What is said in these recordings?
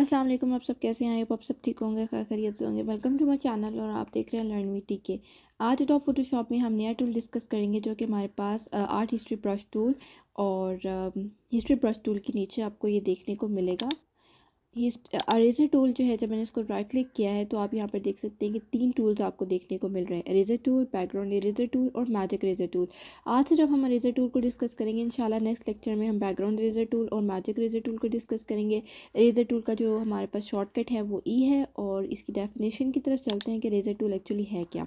अस्सलाम वालेकुम। आप सब कैसे हैं? आप सब ठीक होंगे, खैरियत से होंगे। वेलकम टू माय चैनल और आप देख रहे हैं लर्न विद टीके। आज एडोब फोटोशॉप में हम नया टूल डिस्कस करेंगे जो कि हमारे पास आर्ट हिस्ट्री ब्रश टूल और हिस्ट्री ब्रश टूल के नीचे आपको ये देखने को मिलेगा। इरेजर टूल जो है, जब मैंने इसको राइट क्लिक किया है तो आप यहाँ पर देख सकते हैं कि 3 टूल्स आपको देखने को मिल रहे हैं, eraser tool, background eraser tool और मैजिक इरेजर टूल। आज सिर्फ हम इरेजर टूल को डिस्कस करेंगे। इंशाल्लाह नेक्स्ट लेक्चर में हम बैकग्राउंड इरेजर टूल और मैजिक इरेजर टूल को डिस्कस करेंगे। इरेजर टूल का जो हमारे पास शॉर्टकट है वो ई है, और इसकी डेफिनेशन की तरफ चलते हैं कि इरेजर टूल एक्चुअली है क्या।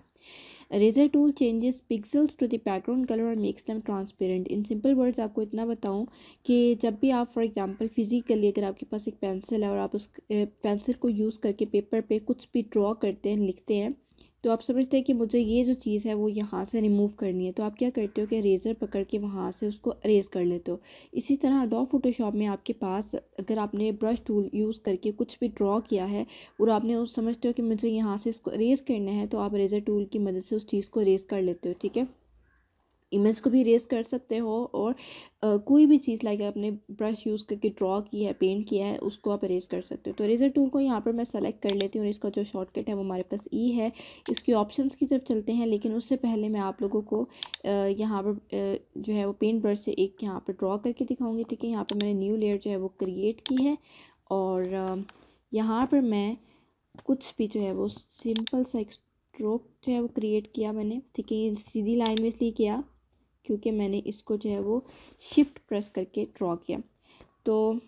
Eraser tool changes pixels to the background colour और makes them transparent. In simple words आपको इतना बताऊं कि जब भी आप फॉर एग्जांपल फिजिकली अगर आपके पास एक पेंसिल है और आप उस पेंसिल को यूज़ करके पेपर पे कुछ भी ड्रॉ करते हैं, लिखते हैं, तो आप समझते हैं कि मुझे ये जो चीज़ है वो यहाँ से रिमूव करनी है, तो आप क्या करते हो कि रेज़र पकड़ के वहाँ से उसको अरेज कर लेते हो। इसी तरह एडोब फोटोशॉप में आपके पास अगर आपने ब्रश टूल यूज़ करके कुछ भी ड्रॉ किया है और आपने उस समझते हो कि मुझे यहाँ से इसको अरेज करना है, तो आप रेज़र टूल की मदद से उस चीज़ को अरेज कर लेते हो। ठीक है, इमेज को भी रेस कर सकते हो और कोई भी चीज़ लाइक आपने ब्रश यूज़ करके ड्रॉ की है, पेंट किया है, उसको आप अरेज कर सकते हो। तो इरेजर टूल को यहाँ पर मैं सेलेक्ट कर लेती हूँ और इसका जो शॉर्टकट है वो हमारे पास ई है। इसकी ऑप्शंस की तरफ चलते हैं, लेकिन उससे पहले मैं आप लोगों को यहाँ पर जो है वो पेंट ब्रश से एक यहाँ पर ड्रॉ करके दिखाऊँगी। ठीक है, यहाँ पर मैंने न्यू लेयर जो है वो क्रिएट की है और यहाँ पर मैं कुछ भी जो है वो सिंपल सा एक स्ट्रोक जो है वो क्रिएट किया मैंने। ठीक है, ये सीधी लाइन में इसलिए किया क्योंकि मैंने इसको जो है वो शिफ्ट प्रेस करके ड्रॉ किया। तो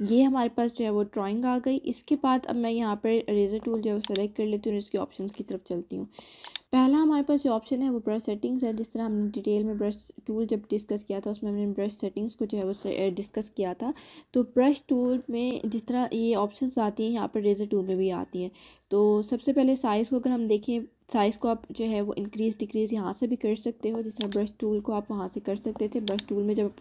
ये हमारे पास जो है वो ड्राइंग आ गई। इसके बाद अब मैं यहाँ पर इरेजर टूल जो है वो सेलेक्ट कर लेती हूँ और इसकी ऑप्शंस की तरफ चलती हूँ। पहला हमारे पास जो ऑप्शन है वो ब्रश सेटिंग्स है। जिस तरह हमने डिटेल में ब्रश टूल जब डिस्कस किया था उसमें हमने ब्रश सेटिंग्स को जो है वो डिस्कस किया था। तो ब्रश टूल में जिस तरह ये ऑप्शंस आती हैं, यहाँ पर इरेजर टूल में भी आती हैं। तो सबसे पहले साइज़ को अगर हम देखें, साइज़ को आप जो है वो इंक्रीज़ डिक्रीज़ यहाँ से भी कर सकते हो। जिस तरह ब्रश टूल को आप वहाँ से कर सकते थे। ब्रश टूल में जब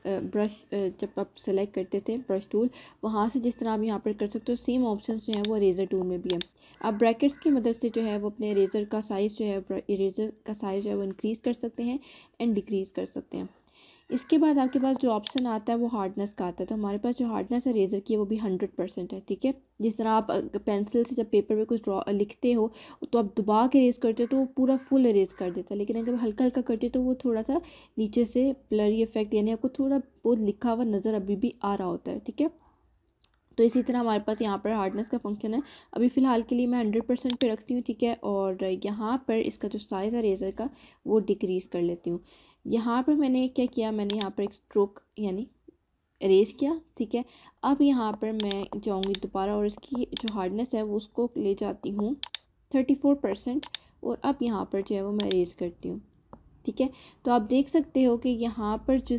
जब आप सेलेक्ट करते थे ब्रश टूल, वहाँ से जिस तरह आप यहाँ पर कर सकते हो, सेम ऑप्शंस जो है वो इरेजर टूल में भी है। आप ब्रैकेट्स की मदद से जो है वो अपने इरेजर का साइज़ जो है इरेजर का साइज़ जो है वो इंक्रीज़ कर सकते हैं एंड डिक्रीज़ कर सकते हैं। इसके बाद आपके पास जो ऑप्शन आता है वो हार्डनेस का आता है। तो हमारे पास जो हार्डनेस है रेज़र की वो भी 100% है। ठीक है, जिस तरह आप पेंसिल से जब पेपर पे कुछ ड्रॉ लिखते हो तो आप दबा के इरेज करते हो तो वो पूरा फुल इरेज कर देता है, लेकिन अगर हल्का हल्का करते हो तो वो थोड़ा सा नीचे से ब्लरी इफेक्ट, यानी आपको थोड़ा बहुत लिखा हुआ नज़र अभी भी आ रहा होता है। ठीक है, तो इसी तरह हमारे पास यहाँ पर हार्डनेस का फंक्शन है। अभी फ़िलहाल के लिए मैं 100% पे रखती हूँ। ठीक है, और यहाँ पर इसका जो साइज़ है रेज़र का वो डिक्रीज़ कर लेती हूँ। यहाँ पर मैंने क्या किया, मैंने यहाँ पर एक स्ट्रोक यानी इरेज किया। ठीक है, अब यहाँ पर मैं जाऊँगी दोबारा और इसकी जो हार्डनेस है वो उसको ले जाती हूँ 34% और अब यहाँ पर जो है वो मैं इरेज करती हूँ। ठीक है, तो आप देख सकते हो कि यहाँ पर जो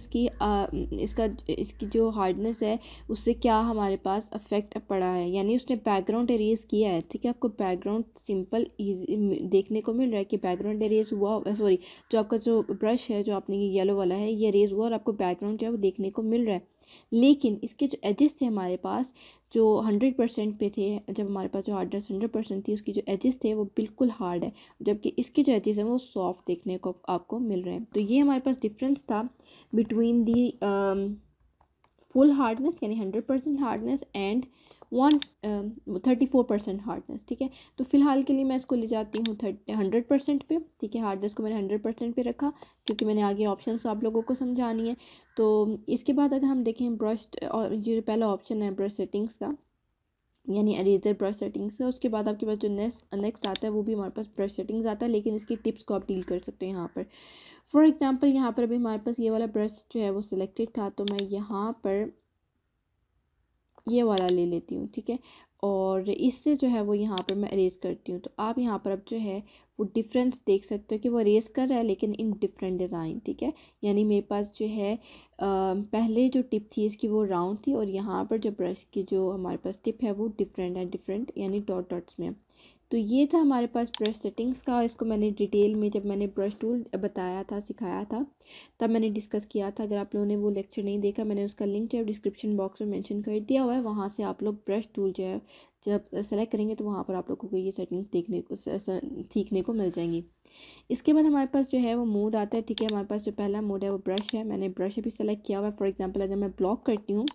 इसकी जो हार्डनेस है उससे क्या हमारे पास अफेक्ट पड़ा है, यानी उसने बैकग्राउंड एरेज किया है। ठीक है, आपको बैकग्राउंड सिंपल इजी देखने को मिल रहा है कि बैकग्राउंड एरेज हुआ, सॉरी, जो आपका जो ब्रश है जो आपने ये येलो वाला है ये एरेज हुआ और आपको बैकग्राउंड जो है वो देखने को मिल रहा है। लेकिन इसके जो एजेस थे हमारे पास जो 100% पे थे, जब हमारे पास जो हार्डनेस 100% थी, उसकी जो एजेस थे वो बिल्कुल हार्ड है, जबकि इसके जो एजेस हैं वो सॉफ्ट देखने को आपको मिल रहे हैं। तो ये हमारे पास डिफरेंस था बिटवीन दी फुल हार्डनेस यानी 100% हार्डनेस एंड 34% हार्डनेस। ठीक है, तो फिलहाल के लिए मैं इसको ले जाती हूँ 100% पे। ठीक है, हार्डनेस को मैंने 100% पे रखा क्योंकि मैंने आगे ऑप्शंस आप लोगों को समझानी है। तो इसके बाद अगर हम देखें ब्रश, और ये पहला ऑप्शन है ब्रश सेटिंग्स का यानी इरेजर ब्रश सेटिंग्स है, उसके बाद आपके पास जो नेक्स्ट आता है वो भी हमारे पास ब्रश सेटिंग्स आता है, लेकिन इसकी टिप्स को आप डील कर सकते हैं यहाँ पर। फॉर एग्जांपल यहाँ पर अभी हमारे पास ये वाला ब्रश जो है वो सिलेक्टेड था, तो मैं यहाँ पर ये वाला ले लेती हूँ। ठीक है, और इससे जो है वो यहाँ पर मैं अरेज करती हूँ। तो आप यहाँ पर अब जो है वो डिफरेंस देख सकते हो कि वो अरेज कर रहा है लेकिन इन डिफरेंट डिज़ाइन। ठीक है, यानी मेरे पास जो है पहले जो टिप थी इसकी वो राउंड थी और यहाँ पर जो ब्रश की जो हमारे पास टिप है वो डिफरेंट है, डिफरेंट यानी डॉट डॉट्स में। तो ये था हमारे पास ब्रश सेटिंग्स का। इसको मैंने डिटेल में जब मैंने ब्रश टूल बताया था, सिखाया था, तब मैंने डिस्कस किया था। अगर आप लोगों ने वो लेक्चर नहीं देखा, मैंने उसका लिंक जो है डिस्क्रिप्शन बॉक्स में मेंशन कर दिया हुआ है, वहाँ से आप लोग ब्रश टूल जो है जब सेलेक्ट करेंगे तो वहाँ पर आप लोगों को ये सेटिंग्स देखने को सीखने को मिल जाएंगी। इसके बाद हमारे पास जो है वो मोड आता है। ठीक है, हमारे पास जो पहला मोड है वो ब्रश है, मैंने ब्रश भी सेलेक्ट किया हुआ है। फॉर एग्जाम्पल अगर मैं ब्लॉक करती हूँ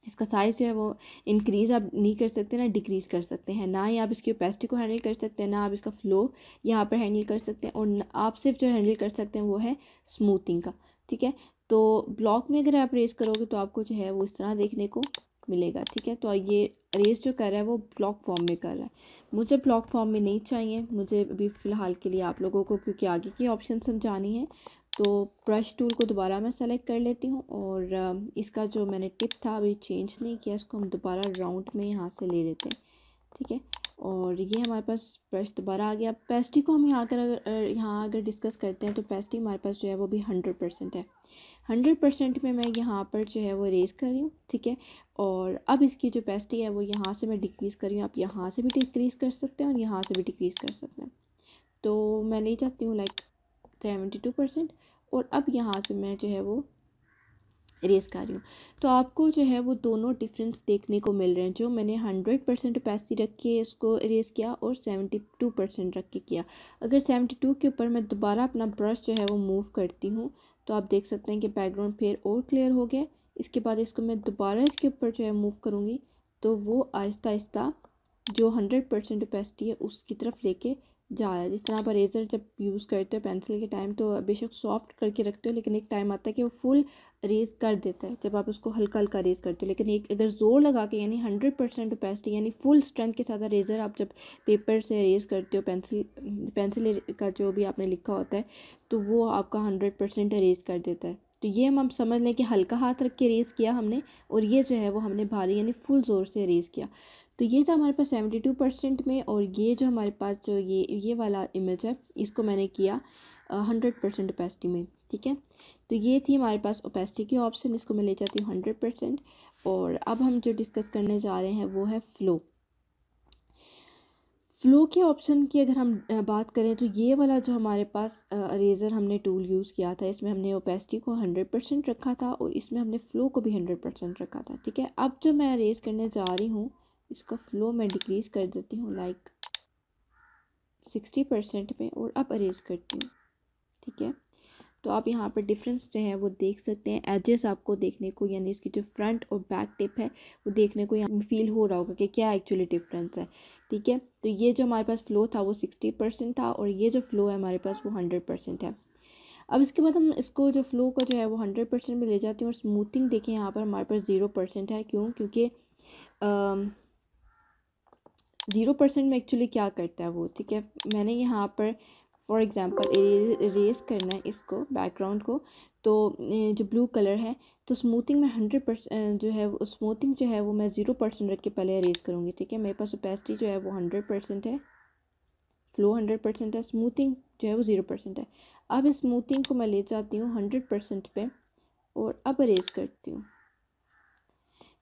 इसका साइज़ जो है वो इंक्रीज़ आप नहीं कर सकते ना डिक्रीज़ कर सकते हैं, ना ही आप इसकी ओपेसिटी को हैंडल कर सकते हैं, ना आप इसका फ़्लो यहाँ पर हैंडल कर सकते हैं, और आप सिर्फ जो हैंडल कर सकते हैं वो है स्मूथिंग का। ठीक है, तो ब्लॉक में अगर आप रेस करोगे तो आपको जो है वो इस तरह देखने को मिलेगा। ठीक है, तो ये रेस जो कर रहा है वो ब्लॉक फॉर्म में कर रहा है। मुझे ब्लॉक फॉर्म में नहीं चाहिए, मुझे अभी फ़िलहाल के लिए आप लोगों को, क्योंकि आगे की ऑप्शन समझानी है, तो ब्रश टूल को दोबारा मैं सेलेक्ट कर लेती हूँ, और इसका जो मैंने टिप था अभी चेंज नहीं किया, इसको हम दोबारा राउंड में यहाँ से ले लेते हैं। ठीक है, और ये हमारे पास ब्रश दोबारा आ गया। पेस्टी को हम यहाँ अगर डिस्कस करते हैं तो पेस्टी हमारे पास जो है वो भी 100% है। 100% में मैं यहाँ पर जो है वो रेज़ कर रही हूँ। ठीक है, और अब इसकी जो पेस्टी है वो यहाँ से मैं डिक्रीज़ कर रही हूँ। आप यहाँ से भी डिक्रीज़ कर सकते हैं और यहाँ से भी डिक्रीज़ कर सकते हैं। तो मैं ले जाती हूँ लाइक 72%, और अब यहाँ से मैं जो है वो इरेज़ कर रही हूँ। तो आपको जो है वो दोनों डिफरेंस देखने को मिल रहे हैं, जो मैंने 100% ओपेसिटी रख के इसको इरेज़ किया और 72% रख के किया। अगर 72 के ऊपर मैं दोबारा अपना ब्रश जो है वो मूव करती हूँ तो आप देख सकते हैं कि बैकग्राउंड फिर और क्लियर हो गया। इसके बाद इसको मैं दोबारा इसके ऊपर जो है मूव करूँगी तो वो आहिस्ता आहिस्ता जो 100% ओपेसिटी है उसकी तरफ लेके जा रहा है। जिस तरह आप इरेज़र जब यूज़ करते हो पेंसिल के टाइम तो बेशक सॉफ्ट करके रखते हो, लेकिन एक टाइम आता है कि वो फुल रेज़ कर देता है जब आप उसको हल्का हल्का रेज़ करते हो। लेकिन एक अगर ज़ोर लगा के यानी 100% ओपेसिटी यानी फुल स्ट्रेंथ के साथ रेज़र आप जब पेपर से रेज़ करते हो, पेंसिल का जो भी आपने लिखा होता है तो वो आपका 100% रेज़ कर देता है। तो ये हम समझ लें कि हल्का हाथ रख के रेज़ किया हमने, और ये जो है वो हमने भारी यानी फुल ज़ोर से रेज़ किया। तो ये था हमारे पास 72% में, और ये जो हमारे पास जो ये वाला इमेज है इसको मैंने किया 100% ओपेसिटी में। ठीक है, तो ये थी हमारे पास ओपेसिटी की ऑप्शन, इसको मैं ले जाती हूँ 100%। और अब हम जो डिस्कस करने जा रहे हैं वो है फ़्लो। फ़्लो के ऑप्शन की अगर हम बात करें तो ये वाला जो हमारे पास इरेज़र हमने टूल यूज़ किया था, इसमें हमने ओपेसिटी को 100% रखा था और इसमें हमने फ़्लो को भी 100% रखा था। ठीक है, अब जो मैं इरेज़ करने जा रही हूँ इसका फ़्लो मैं डिक्रीज़ कर देती हूँ लाइक 60% में, और अब इरेज़ करती हूँ। ठीक है, तो आप यहाँ पर डिफरेंस जो है वो देख सकते हैं। एजेस आपको देखने को यानी इसकी जो फ्रंट और बैक टिप है वो देखने को यहाँ फील हो रहा होगा कि क्या एक्चुअली डिफरेंस है। ठीक है, तो ये जो हमारे पास फ़्लो था वो 60% था, और ये जो फ़्लो है हमारे पास वो 100% है। अब इसके बाद हम इसको जो फ़्लो को जो है वो 100% में ले जाती हूँ, और स्मूथिंग देखें यहाँ पर हमारे पास 0% है। क्यों? क्योंकि 0% में एक्चुअली क्या करता है वो। ठीक है, मैंने यहाँ पर फॉर एग्ज़ाम्पल इरेज़ करना है इसको बैकग्राउंड को, तो जो ब्लू कलर है तो स्मूथिंग में 100% जो है वो स्मूथिंग जो है वो मैं 0% रख के पहले इरेज़ करूँगी। ठीक है, मेरे पास ओपेसिटी जो है वो 100% है, फ़्लो 100% है, स्मूथिंग जो है वो 0% है। अब इस स्मूथिंग को मैं ले जाती हूँ 100% पे और अब इरेज़ करती हूँ।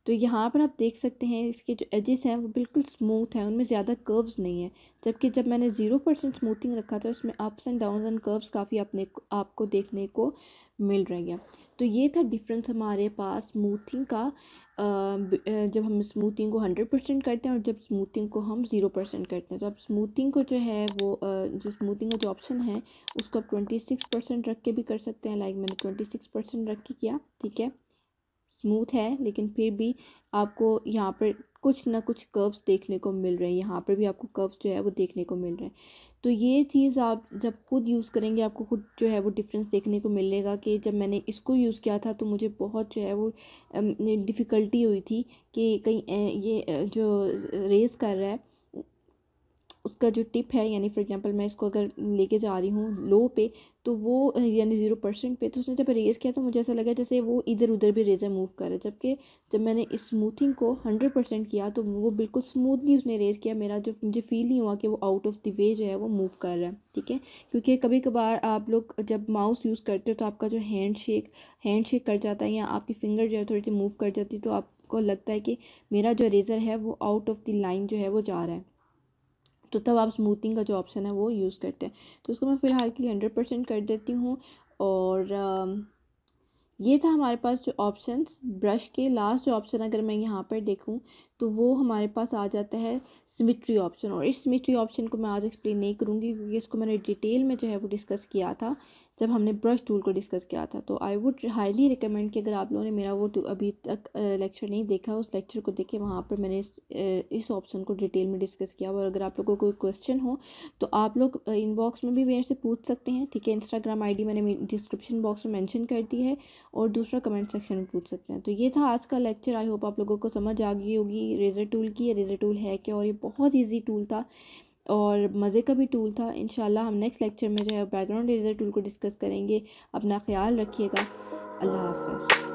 तो यहाँ पर आप देख सकते हैं इसके जो एजेस हैं वो बिल्कुल स्मूथ हैं, उनमें ज़्यादा कर्व्स नहीं है। जबकि जब मैंने 0% स्मूथिंग रखा था उसमें ups and downs and curves काफ़ी आपको देखने को मिल रही हैं। तो ये था डिफरेंस हमारे पास स्मूथिंग का, जब हम स्मूथिंग को 100% करते हैं और जब स्मूथिंग को हम 0% करते हैं। तो अब स्मूथिंग को जो है वो जो स्मूथिंग का जो ऑप्शन है उसको आप 26% रख के भी कर सकते हैं, लाइक मैंने 26% रख के किया। ठीक है, स्मूथ है लेकिन फिर भी आपको यहाँ पर कुछ ना कुछ कर्व्स देखने को मिल रहे हैं, यहाँ पर भी आपको कर्व्स जो है वो देखने को मिल रहे हैं। तो ये चीज़ आप जब खुद यूज़ करेंगे आपको खुद जो है वो डिफरेंस देखने को मिलेगा कि जब मैंने इसको यूज़ किया था तो मुझे बहुत जो है वो डिफ़िकल्टी हुई थी कि कहीं जो रेस कर रहा है उसका जो टिप है, यानी फॉर एग्जांपल मैं इसको अगर लेके जा रही हूँ लो पे तो वो यानी 0% पे, तो उसने जब रेज़ किया तो मुझे ऐसा लगा जैसे वो इधर उधर भी रेज़र मूव कर रहा है। जबकि जब मैंने इस स्मूथिंग को 100% किया तो वो बिल्कुल स्मूथली उसने रेज़ किया, मेरा जो मुझे फ़ील नहीं हुआ कि वो आउट ऑफ द वे जो है वो मूव कर रहा है। ठीक है, क्योंकि कभी कभार आप लोग जब माउस यूज़ करते हो तो आपका जो हैंड शेक कर जाता है या आपकी फिंगर जो है थोड़ी सी मूव कर जाती है, तो आपको लगता है कि मेरा जो रेज़र है वो आउट ऑफ द लाइन जो है वो जा रहा है, तो तब आप स्मूथिंग का जो ऑप्शन है वो यूज़ करते हैं। तो उसको मैं फ़िलहाल के लिए 100% कर देती हूँ। और ये था हमारे पास जो ऑप्शंस ब्रश के। लास्ट जो ऑप्शन अगर मैं यहाँ पर देखूँ तो वो हमारे पास आ जाता है सिमेट्री ऑप्शन, और इस सिमेट्री ऑप्शन को मैं आज एक्सप्लेन नहीं करूँगी क्योंकि इसको मैंने डिटेल में जो है वो डिस्कस किया था। जब हमने ब्रश टूल को डिस्कस किया था। तो आई वुड हाईली रिकमेंड कि अगर आप लोगों ने मेरा वो अभी तक लेक्चर नहीं देखा, उस लेक्चर को देखें। वहाँ पर मैंने इस ऑप्शन को डिटेल में डिस्कस किया। और अगर आप लोगों को कोई क्वेश्चन हो तो आप लोग इनबॉक्स में भी मेरे से पूछ सकते हैं, ठीक है। इंस्टाग्राम आईडी मैंने डिस्क्रिप्शन बॉक्स में मेंशन कर दी है, और दूसरा कमेंट सेक्शन में पूछ सकते हैं। तो ये था आज का लेक्चर। आई होप आप लोगों को समझ आ गई होगी रेज़र टूल की। ये रेज़र टूल है क्या, और ये बहुत ईजी टूल था और मज़े का भी टूल था। इंशाल्लाह हम नेक्स्ट लेक्चर में जो है बैकग्राउंड इरेज़र टूल को डिस्कस करेंगे। अपना ख्याल रखिएगा। अल्लाह हाफ़िज़।